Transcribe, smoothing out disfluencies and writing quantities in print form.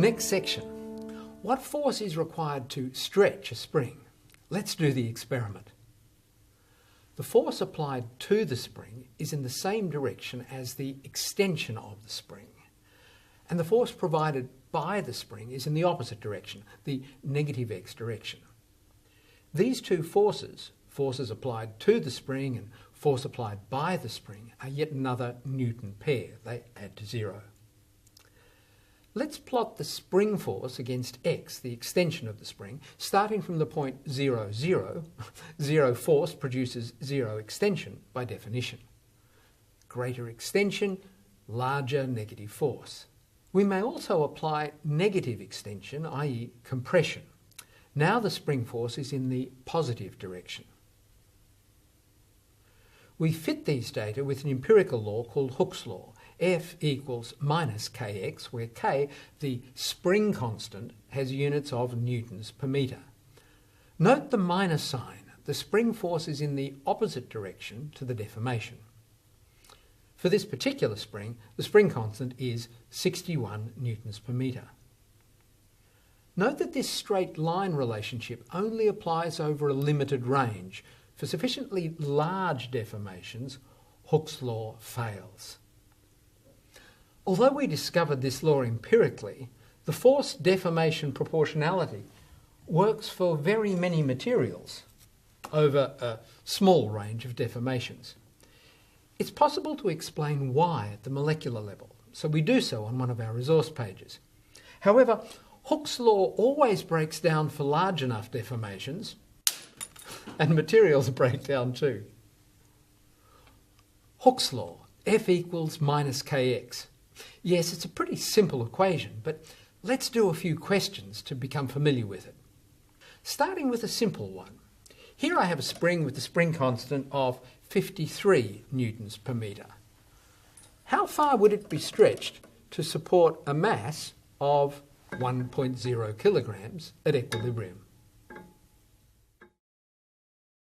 Next section. What force is required to stretch a spring? Let's do the experiment. The force applied to the spring is in the same direction as the extension of the spring, and the force provided by the spring is in the opposite direction, the negative x direction. These two forces, forces applied to the spring and force applied by the spring, are yet another Newton pair. They add to zero. Let's plot the spring force against x, the extension of the spring, starting from the point 0, 0. Zero force produces zero extension by definition. Greater extension, larger negative force. We may also apply negative extension, i.e. compression. Now the spring force is in the positive direction. We fit these data with an empirical law called Hooke's law. F equals minus kx, where k, the spring constant, has units of newtons per metre. Note the minus sign. The spring force is in the opposite direction to the deformation. For this particular spring, the spring constant is 61 newtons per metre. Note that this straight line relationship only applies over a limited range. For sufficiently large deformations, Hooke's law fails. Although we discovered this law empirically, the force deformation proportionality works for very many materials over a small range of deformations. It's possible to explain why at the molecular level, so we do so on one of our resource pages. However, Hooke's law always breaks down for large enough deformations, and materials break down too. Hooke's law, F equals minus kx. Yes, it's a pretty simple equation, but let's do a few questions to become familiar with it. Starting with a simple one. Here I have a spring with a spring constant of 53 newtons per metre. How far would it be stretched to support a mass of 1.0 kilograms at equilibrium?